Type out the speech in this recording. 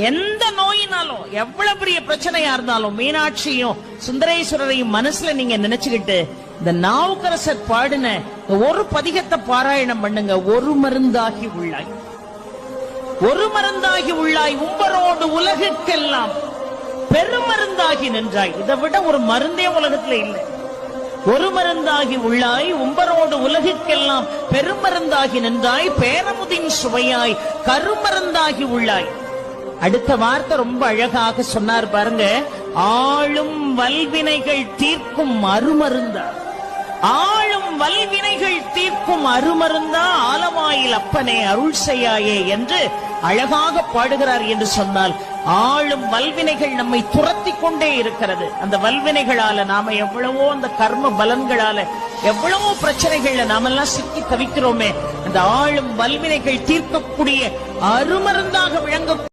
எந்த நோயினாலும் எவ்வளவு பெரிய பிரச்சனையா இருந்தாலும் மீனாட்சியும் சுந்தரேஸ்வரரையும் மனசுல நீங்க நினைச்சுக்கிட்டு இந்த நாவுக்கரசர் பாடின ஒரு பதிகத்தை பாராயணம் பண்ணுங்க. ஒரு மருந்தாகி உள்ளாய், ஒரு மருந்தாகி உள்ளாய், உம்பரோடு உலகுக்கெல்லாம் பெருமருந்தாகி நின்றாய். இதை விட ஒரு மருந்தே உலகத்துல இல்லை. ஒரு மருந்தாகி உள்ளாய், உம்பரோடு உலகுக்கெல்லாம் பெருமருந்தாகி நின்றாய், பேரமுதின் சுவையாய் கருமருந்தாகி உள்ளாய். அடுத்த வார்த்தை ரொம்ப அழகாக சொன்னார் பாருங்க. ஆளும் வல்வினைகள் தீர்க்கும் அருமருந்தா, ஆளும் வல்வினைகள் தீர்க்கும் அருமருந்தா, ஆலவாயில் அப்பனே அருள் செய்யாயே என்று அழகாக பாடுகிறார் என்று சொன்னால், ஆளும் வல்வினைகள் நம்மை துரத்தி கொண்டே இருக்கிறது. அந்த வல்வினைகளால நாம எவ்வளவோ, அந்த கர்ம பலன்களால எவ்வளவோ பிரச்சனைகள்ல நாமெல்லாம் சிக்கி தவிக்கிறோமே. அந்த ஆளும் வல்வினைகள் தீர்க்கக்கூடிய அருமருந்தாக விளங்க